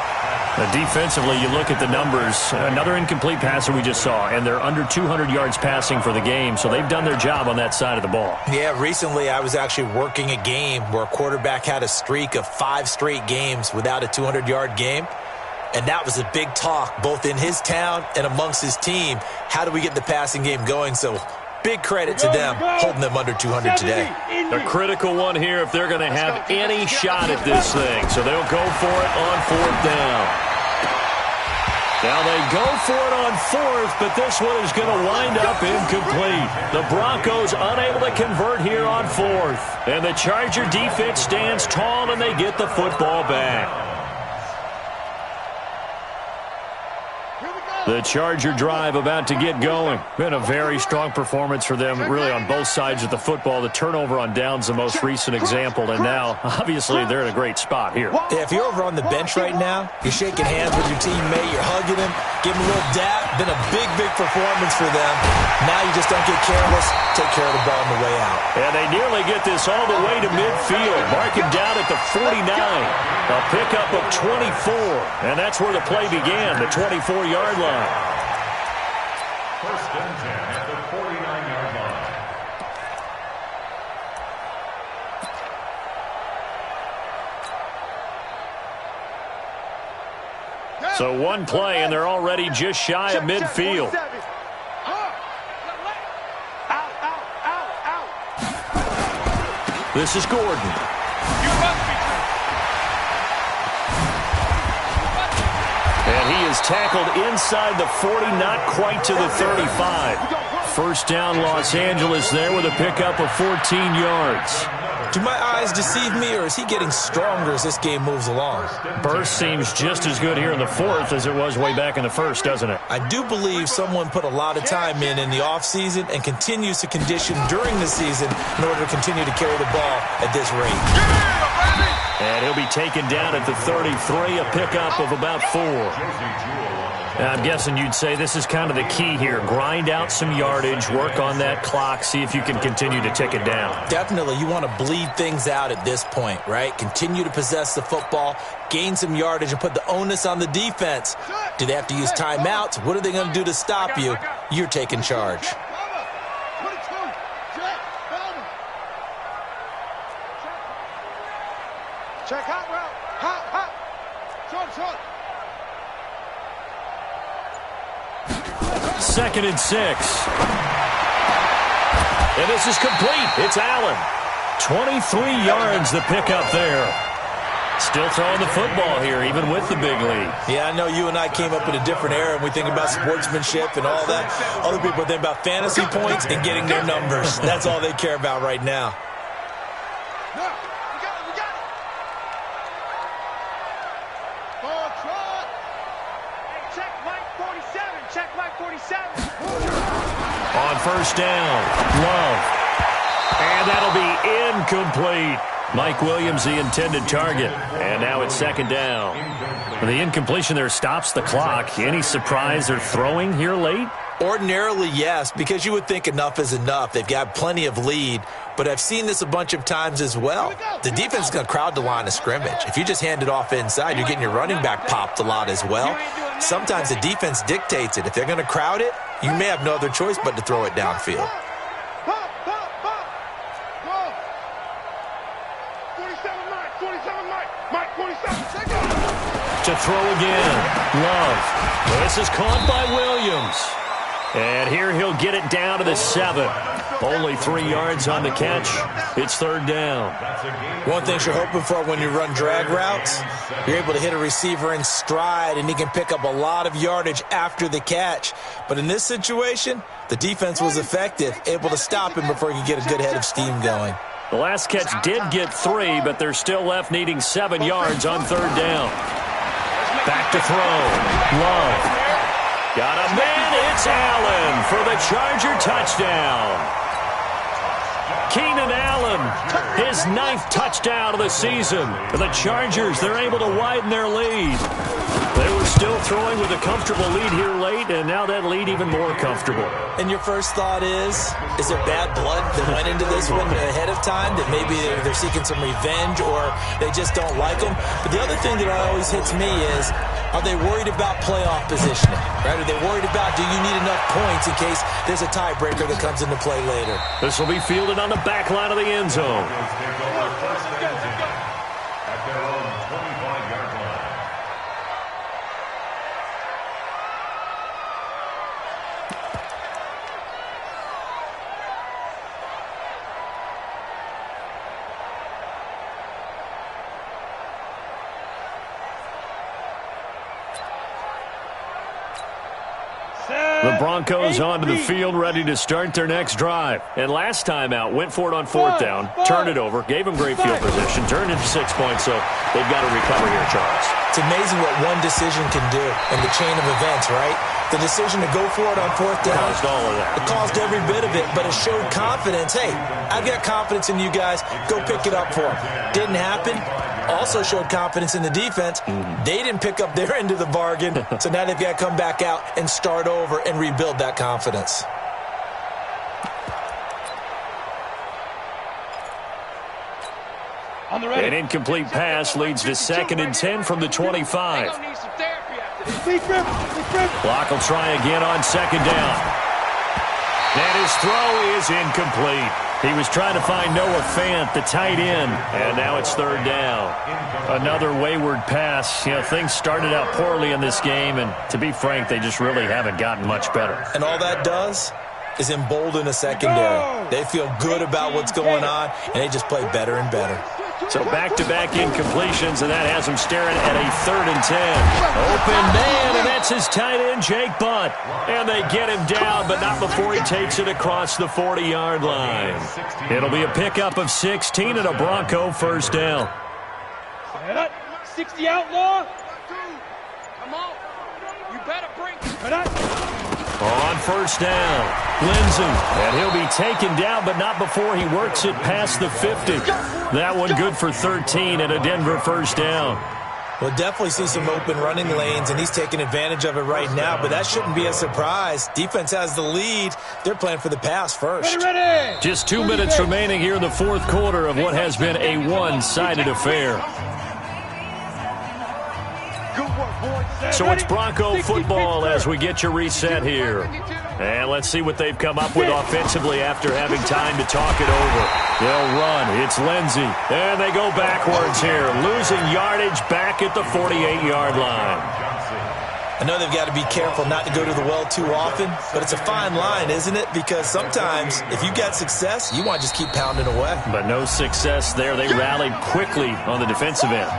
Defensively, you look at the numbers. Another incomplete passer we just saw, and they're under 200 yards passing for the game, so they've done their job on that side of the ball. Yeah, recently I was actually working a game where a quarterback had a streak of 5 straight games without a 200-yard game. And that was a big talk, both in his town and amongst his team. How do we get the passing game going? So big credit to them, holding them under 200 today. A critical one here if they're going to have any shot at this thing. So they'll go for it on 4th down. Now they go for it on fourth, but this one is going to wind up incomplete. The Broncos unable to convert here on fourth. And the Charger defense stands tall, and they get the football back. The Charger drive about to get going. Been a very strong performance for them, really, on both sides of the football. The turnover on downs, the most recent example, and now, obviously, they're in a great spot here. Yeah, if you're over on the bench right now, you're shaking hands with your teammate, you're hugging him, giving him a little dap. Been a big, big performance for them. Now you just don't get careless. Take care of the ball on the way out. And they nearly get this all the way to midfield. Mark him down at the 49. A pickup of 24. And that's where the play began, the 24-yard line. First and 10 at the 49-yard line. So one play, and they're already just shy of midfield. This is Gordon. And he is tackled inside the 40, not quite to the 35. First down, Los Angeles there with a pickup of 14 yards. Do my eyes deceive me, or is he getting stronger as this game moves along? Burst seems just as good here in the fourth as it was way back in the first, doesn't it? I do believe someone put a lot of time in the offseason and continues to condition during the season in order to continue to carry the ball at this rate. And he'll be taken down at the 33, a pickup of about 4. I'm guessing you'd say this is kind of the key here. Grind out some yardage, work on that clock, see if you can continue to tick it down. Definitely. You want to bleed things out at this point, right? Continue to possess the football, gain some yardage, and put the onus on the defense. Do they have to use timeouts? What are they going to do to stop you? You're taking charge. Check hot route. Hot. Short. Second and 6. And this is complete. It's Allen. 23 yards the pickup there. Still throwing the football here, even with the big lead. Yeah, I know you and I came up in a different era, and we think about sportsmanship and all that. Other people think about fantasy points and getting their numbers. That's all they care about right now. On first down, Love. And that'll be incomplete. Mike Williams, the intended target. And now it's second down. The incompletion there stops the clock. Any surprise they're throwing here late? Ordinarily, yes, because you would think enough is enough. They've got plenty of lead, but I've seen this a bunch of times as well. The defense is going to crowd the line of scrimmage. If you just hand it off inside, you're getting your running back popped a lot as well. Sometimes the defense dictates it. If they're going to crowd it, you may have no other choice but to throw it downfield. 47 Mike, 47. To throw again. Love. This is caught by Williams. And here he'll get it down to the 7. Only 3 yards on the catch. It's third down. One thing you're hoping for when you run drag routes, you're able to hit a receiver in stride, and he can pick up a lot of yardage after the catch. But in this situation, the defense was effective, able to stop him before he could get a good head of steam going. The last catch did get 3, but they're still left needing 7 yards on third down. Back to throw. Love. Got a man. It's Allen for the Charger touchdown. Keenan Allen, his 9th touchdown of the season. For the Chargers, they're able to widen their lead. They were still throwing with a comfortable lead here late, and now that lead even more comfortable. And your first thought is there bad blood that went into this one ahead of time, that maybe they're seeking some revenge or they just don't like them? But the other thing that always hits me is, are they worried about playoff positioning? Right? Are they worried about, do you need enough points in case there's a tiebreaker that comes into play later? This will be fielded on the back line of the end zone. The Broncos onto the field, ready to start their next drive. And last time out, went for it on fourth down, turned it over, gave them great field position, turned into 6 points, so they've got to recover here, Charles. It's amazing what one decision can do in the chain of events, right? The decision to go for it on fourth down. Caused all of that. It caused every bit of it, but it showed confidence. Hey, I've got confidence in you guys. Go pick it up for them. Didn't happen. Also showed confidence in the defense. They didn't pick up their end of the bargain, so now they've got to come back out and start over and rebuild that confidence. An incomplete pass leads to 2nd and 10 from the 25. Block will try again on 2nd down. And his throw is incomplete. He was trying to find Noah Fant, the tight end, and now it's 3rd down. Another wayward pass. You know, things started out poorly in this game, and to be frank, they just really haven't gotten much better. And all that does is embolden a secondary. They feel good about what's going on, and they just play better and better. So back-to-back incompletions, and that has him staring at a 3rd and 10. Open man, and that's his tight end, Jake Butt. And they get him down, but not before he takes it across the 40-yard line. It'll be a pickup of 16 and a Bronco first down. 60 outlaw. Come on. You better bring On first down, Lindsey, and he'll be taken down, but not before he works it past the 50. That one good for 13 and a Denver first down. We'll definitely see some open running lanes, and he's taking advantage of it right now, but that shouldn't be a surprise. Defense has the lead. They're playing for the pass first. Ready. Just 2 minutes remaining here in the 4th quarter of what has been a one-sided affair. So it's Bronco football as we get you reset here. And let's see what they've come up with offensively after having time to talk it over. They'll run. It's Lindsey. And they go backwards here, losing yardage back at the 48-yard line. I know they've got to be careful not to go to the well too often, but it's a fine line, isn't it? Because sometimes if you got success, you want to just keep pounding away. But no success there. They rallied quickly on the defensive end.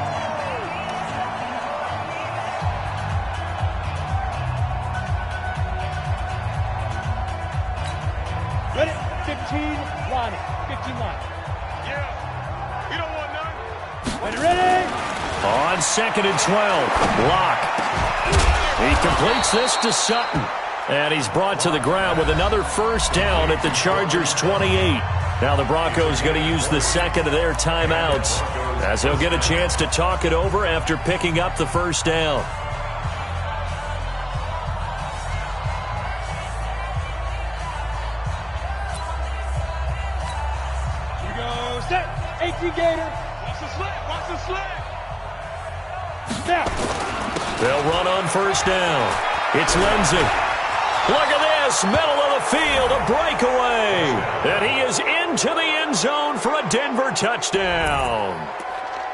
Ready. 15 line. 15 line. Yeah. You don't want none. Ready. On 2nd and 12. Block. He completes this to Sutton. And he's brought to the ground with another first down at the Chargers' 28. Now the Broncos going to use the second of their timeouts as they'll get a chance to talk it over after picking up the first down. Here we go. Set. 18 Gator. Watch the slip. Watch the slip. Snap. They'll run on first down. It's Lindsey. Look at this, middle of the field, a breakaway. And he is into the end zone for a Denver touchdown.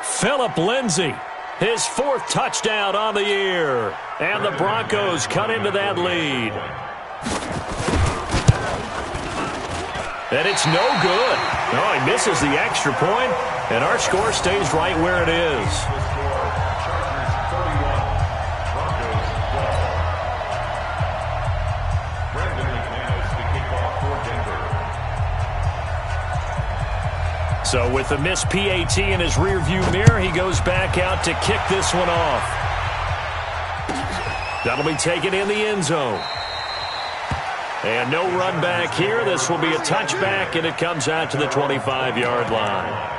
Phillip Lindsey, his 4th touchdown on the year. And the Broncos cut into that lead. And it's no good. No, he misses the extra point, and our score stays right where it is. So with the missed PAT in his rearview mirror, he goes back out to kick this one off. That'll be taken in the end zone. And no run back here. This will be a touchback, and it comes out to the 25-yard line.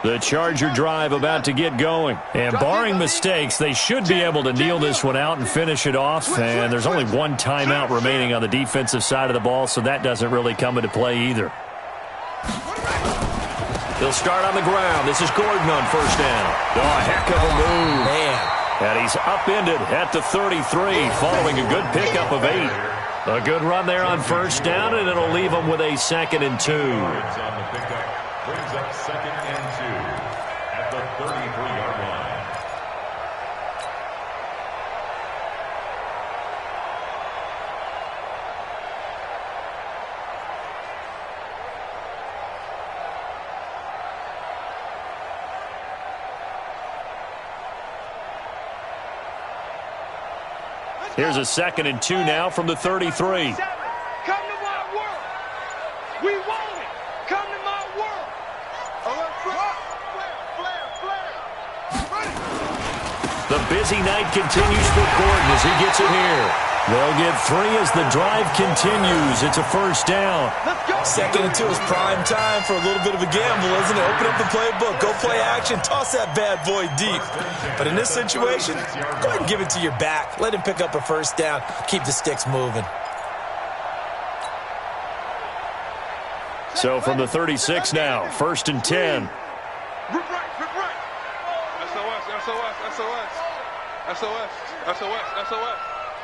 The Charger drive about to get going. And barring mistakes, they should be able to kneel this one out and finish it off. And there's only one timeout remaining on the defensive side of the ball, so that doesn't really come into play either. He'll start on the ground. This is Gordon on first down. Oh, heck of a move. Man. And he's upended at the 33 following a good pickup of 8. A good run there on first down, and it'll leave him with a 2nd and 2. Brings up 2nd and 2 at the 33-yard line. Here's a 2nd and 2 now from the 33. Come to my world. We want it. Come to my world. The busy night continues for Gordon as he gets it here. They'll get 3 as the drive continues. It's a first down. Let's go. 2nd and 2 is prime time for a little bit of a gamble, isn't it? Open up the playbook, go play action, toss that bad boy deep. But in this situation, go ahead and give it to your back. Let him pick up a first down. Keep the sticks moving. So from the 36 now, 1st and 10. Rip right. SOS.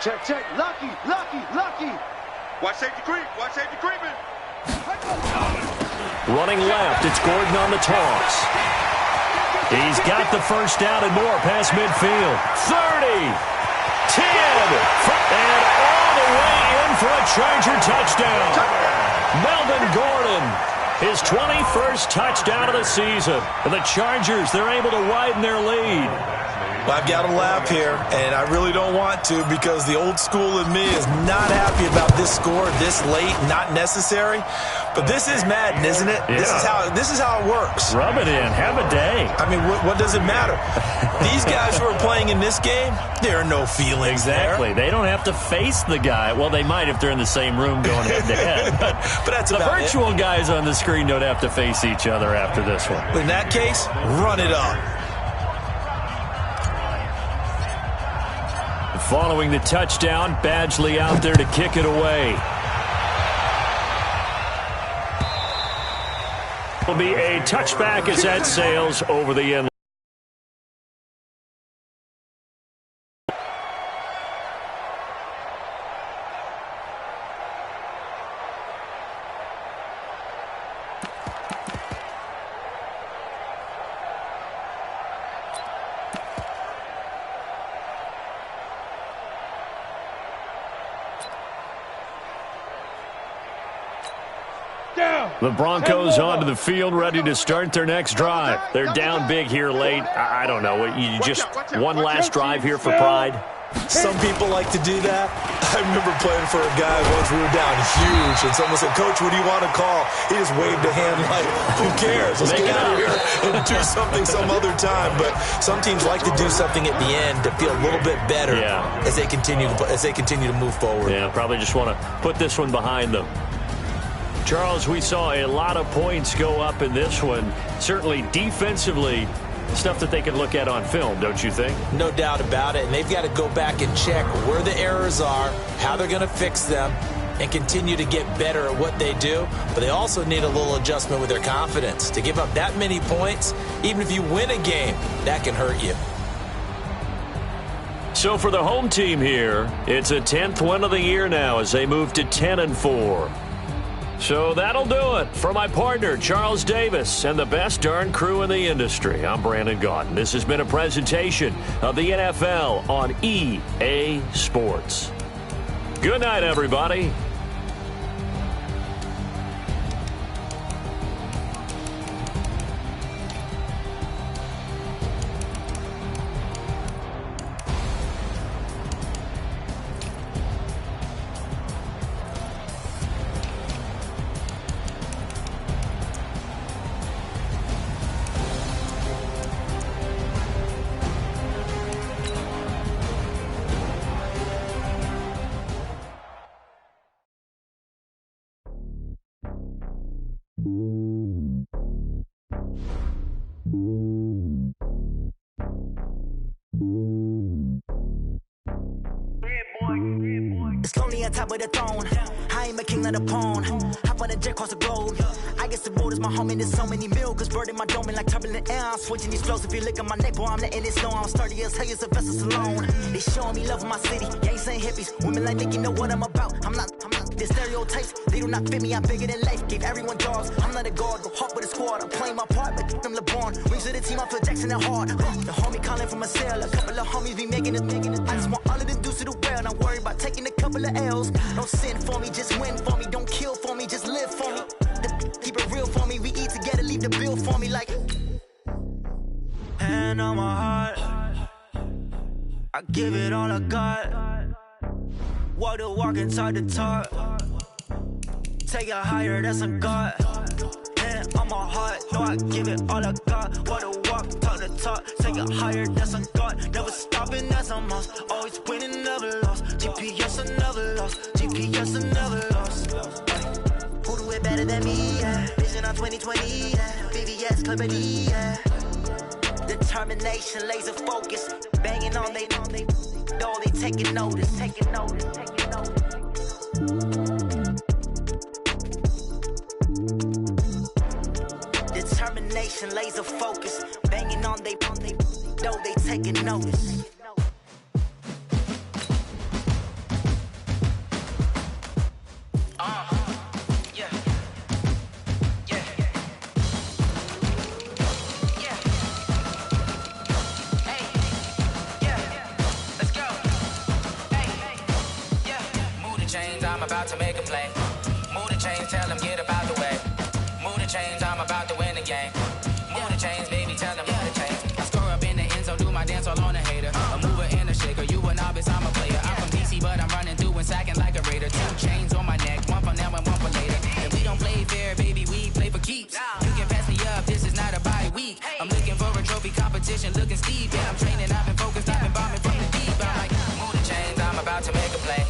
Check. Lucky. Watch safety creeping. Running left, it's Gordon on the toss. He's got the first down and more past midfield. 30, 10, and all the way in for a Charger touchdown. Melvin Gordon, his 21st touchdown of the season. And the Chargers, they're able to widen their lead. I've got to laugh here, and I really don't want to because the old school in me is not happy about this score this late, not necessary. But this is Madden, isn't it? Yeah. This is how it works. Rub it in. Have a day. I mean, what does it matter? These guys who are playing in this game, there are no feelings Exactly. there. They don't have to face the guy. Well, they might if they're in the same room going head-to-head. But that's the about virtual guys on the screen don't have to face each other after this one. In that case, run it up. Following the touchdown, Badgley out there to kick it away. Will be a touchback as that sails over the end. The Broncos onto the field, ready to start their next drive. They're down big here late. I don't know. You just one last drive here for pride? Some people like to do that. I remember playing for a guy once. We were down huge, and someone said, "Coach, what do you want to call?" He just waved a hand like, "Who cares? Let's get out of here and do something some other time." But some teams like to do something at the end to feel a little bit better as they continue to move forward. Yeah, probably just want to put this one behind them. Charles, we saw a lot of points go up in this one. Certainly defensively, stuff that they can look at on film, don't you think? No doubt about it. And they've got to go back and check where the errors are, how they're going to fix them, and continue to get better at what they do. But they also need a little adjustment with their confidence. To give up that many points, even if you win a game, that can hurt you. So for the home team here, it's a 10th win of the year now as they move to 10-4. So that'll do it. For my partner, Charles Davis, and the best darn crew in the industry, I'm Brandon Gaudin. This has been a presentation of the NFL on EA Sports. Good night, everybody. It's lonely on top of the throne. I ain't a king of the pawn. Hop on a jet across the globe. I guess the road is my home and there's so many milkers burning my dome like turbulent air. I'm switching these flows. If you look at my neck, boy, I'm letting it slow. I'm sturdy as hell, as a vessel alone. They showing me love in my city. Gang saying hippies. Women like Nick, you know what I'm about. I'm not the stereotypes. They do not fit me. I'm bigger than life. Gave everyone jobs. I'm not a guard. Go hard with a squad. I'm playing my part, but them LeBron. Rings to the team. I feel Jackson and hard. The homie calling from a cell. A couple of homies be making it. I just want all of them dudes to the well. Not worried about taking a couple of L's. Don't sin for me, just win for me. Don't kill for me, just live for me. Keep it real for me. We eat together, leave the bill for me like. Hand on my heart, I give it all I got. Walk the walk and talk the talk. Take it higher, that's a God. Hand on my heart, know I give it all I got. Walk the walk, talk the talk. Take it higher, that's a God. Never stopping, that's a must. Always winning, never lost. GPS, I never lost. GPS, I never lost. Who do it better than me? Yeah. Vision on 2020. Yeah. VVS, Clippity. Yeah. Determination, laser focus. Banging on they know they taking notice. Taking notice. Taking notice. Determination, laser focus. Banging on they know they taking notice. About to make a play. Move the chains, tell them get up out the way. Move the chains, I'm about to win the game. Move the chains, baby, tell them move the chains. I score up in the end zone, do my dance all on a hater. A mover and a shaker, you a novice, I'm a player. I'm from DC, but I'm running through and sacking like a raider. 2 chains on my neck, one for now and one for later. And we don't play fair, baby, we play for keeps. You can pass me up, this is not a bye week. I'm looking for a trophy competition, looking steep. Yeah, I'm training, I've been focused, I've been bombing from the deep. I'm like, move the chains, I'm about to make a play.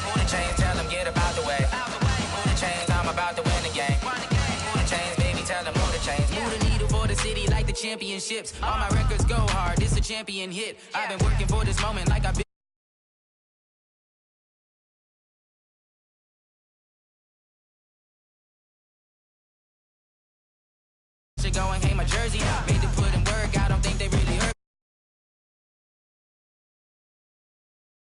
Move the chains, tell them get up out the way. Move the chains, I'm about to win the game. Move the chains, baby, tell them move the chains. Move the needle for the city like the championships. All my records go hard, this a champion hit. I've been working for this moment like I've been. Go and hang my jersey. Made